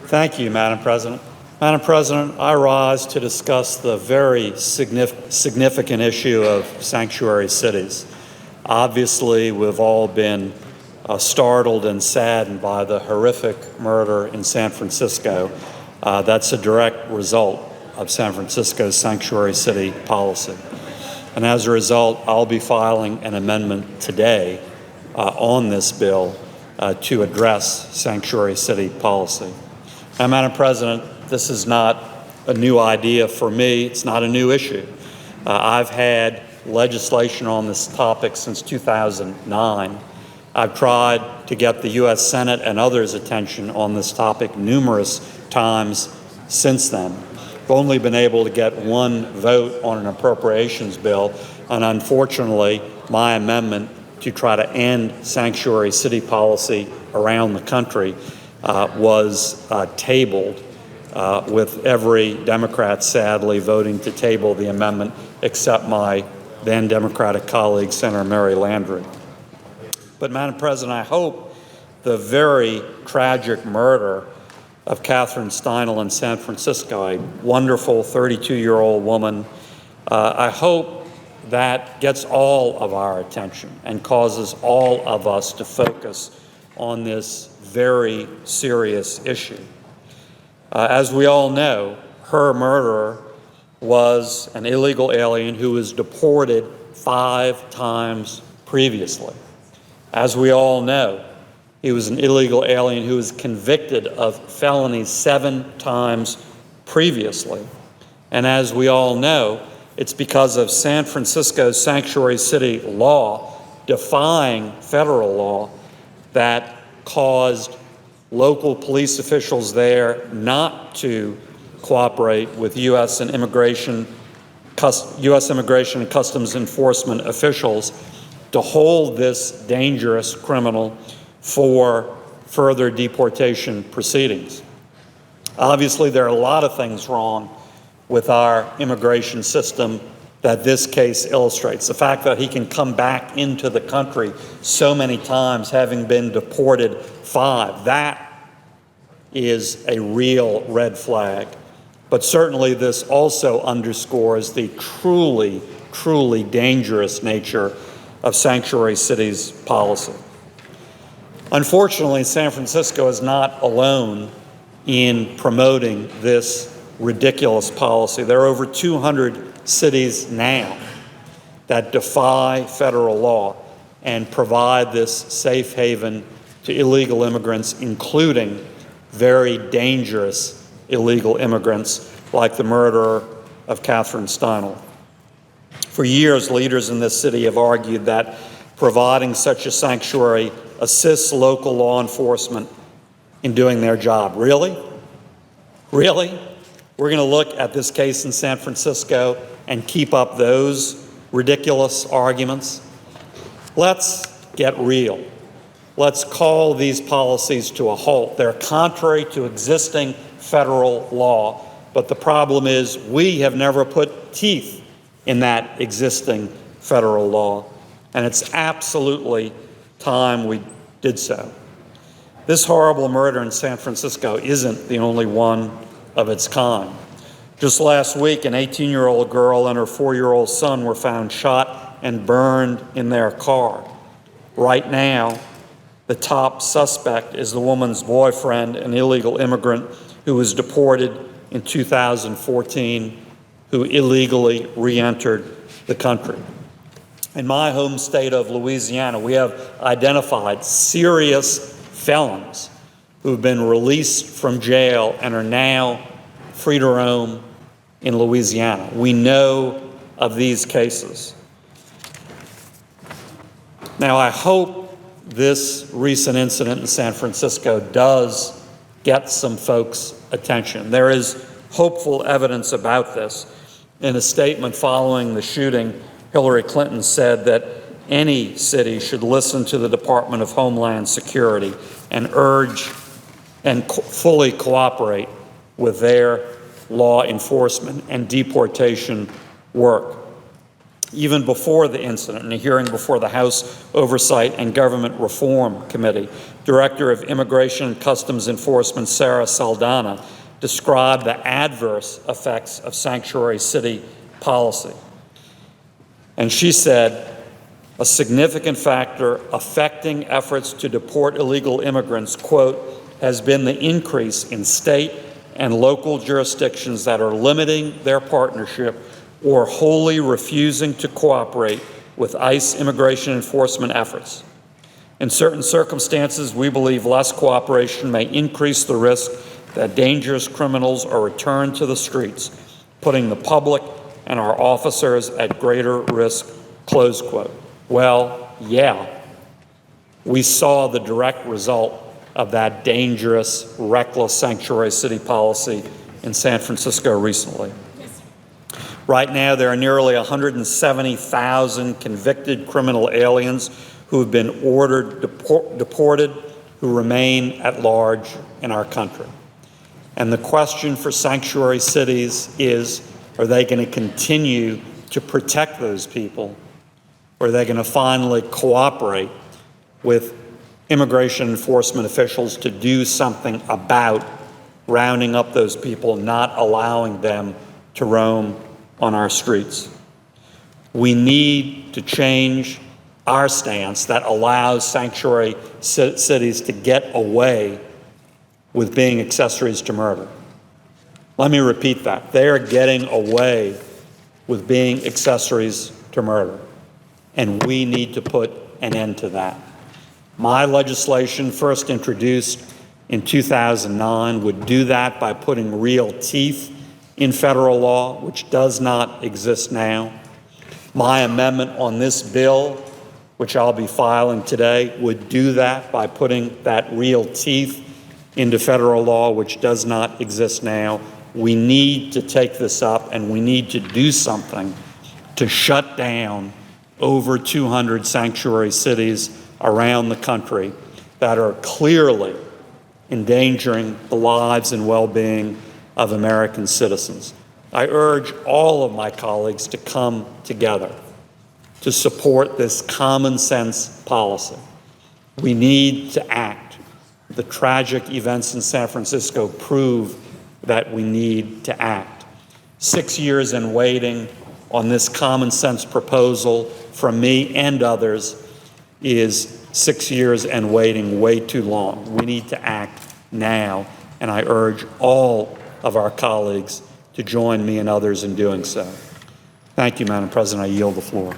Thank you, Madam President. Madam President, I rise to discuss the very significant issue of sanctuary cities. Obviously, we've all been startled and saddened by the horrific murder in San Francisco. That's a direct result of San Francisco's sanctuary city policy. And as a result, I'll be filing an amendment today on this bill to address sanctuary city policy. Now, Madam President, this is not a new idea for me. It's not a new issue. I've had legislation on this topic since 2009. I've tried to get the U.S. Senate and others' attention on this topic numerous times since then. I've only been able to get one vote on an appropriations bill, and unfortunately, my amendment to try to end sanctuary city policy around the country was tabled, with every Democrat sadly voting to table the amendment except my then Democratic colleague, Senator Mary Landrieu. But Madam President, I hope the very tragic murder of Catherine Steinle in San Francisco, a wonderful 32-year-old woman, I hope that gets all of our attention and causes all of us to focus on this very serious issue. As we all know, her murderer was an illegal alien who was deported 5 times previously. As we all know, he was an illegal alien who was convicted of felonies 7 times previously. And as we all know, it's because of San Francisco's sanctuary city law defying federal law that caused local police officials there not to cooperate with U.S. Immigration and Customs Enforcement officials to hold this dangerous criminal for further deportation proceedings. Obviously, there are a lot of things wrong with our immigration system that this case illustrates. The fact that he can come back into the country so many times, having been deported 5, that is a real red flag. But certainly this also underscores the truly, truly dangerous nature of sanctuary cities policy. Unfortunately, San Francisco is not alone in promoting this ridiculous policy. There are over 200 cities now that defy federal law and provide this safe haven to illegal immigrants, including very dangerous illegal immigrants like the murderer of Catherine Steinle. For years, leaders in this city have argued that providing such a sanctuary assists local law enforcement in doing their job. Really? Really? We're going to look at this case in San Francisco and keep up those ridiculous arguments? Let's get real. Let's call these policies to a halt. They're contrary to existing federal law, but the problem is we have never put teeth in that existing federal law, and it's absolutely time we did so. This horrible murder in San Francisco isn't the only one of its kind. Just last week, an 18-year-old girl and her 4-year-old son were found shot and burned in their car. Right now, the top suspect is the woman's boyfriend, an illegal immigrant who was deported in 2014, who illegally re-entered the country. In my home state of Louisiana, we have identified serious felons who have been released from jail and are now free to roam in Louisiana. We know of these cases. Now, I hope this recent incident in San Francisco does get some folks' attention. There is hopeful evidence about this. In a statement following the shooting, Hillary Clinton said that any city should listen to the Department of Homeland Security and urge and fully cooperate with their law enforcement and deportation work. Even before the incident, in a hearing before the House Oversight and Government Reform Committee, Director of Immigration and Customs Enforcement Sarah Saldana described the adverse effects of sanctuary city policy. And she said, a significant factor affecting efforts to deport illegal immigrants, quote, has been the increase in state and local jurisdictions that are limiting their partnership or wholly refusing to cooperate with ICE immigration enforcement efforts. In certain circumstances, we believe less cooperation may increase the risk that dangerous criminals are returned to the streets, putting the public and our officers at greater risk, close quote. Well, yeah, we saw the direct result of that dangerous, reckless sanctuary city policy in San Francisco recently. Right now, there are nearly 170,000 convicted criminal aliens who have been ordered deported, who remain at large in our country. And the question for sanctuary cities is, are they going to continue to protect those people, or are they going to finally cooperate with immigration enforcement officials to do something about rounding up those people, not allowing them to roam on our streets? We need to change our stance that allows sanctuary cities to get away with being accessories to murder. Let me repeat that. They are getting away with being accessories to murder, and we need to put an end to that. My legislation, first introduced in 2009, would do that by putting real teeth in federal law, which does not exist now. My amendment on this bill, which I'll be filing today, would do that by putting that real teeth into federal law, which does not exist now. We need to take this up, and we need to do something to shut down over 200 sanctuary cities around the country that are clearly endangering the lives and well-being of American citizens. I urge all of my colleagues to come together to support this common sense policy. We need to act. The tragic events in San Francisco prove that we need to act. 6 years in waiting on this common sense proposal from me and others is 6 years and waiting way too long. We need to act now, and I urge all of our colleagues to join me and others in doing so. Thank you, Madam President. I yield the floor.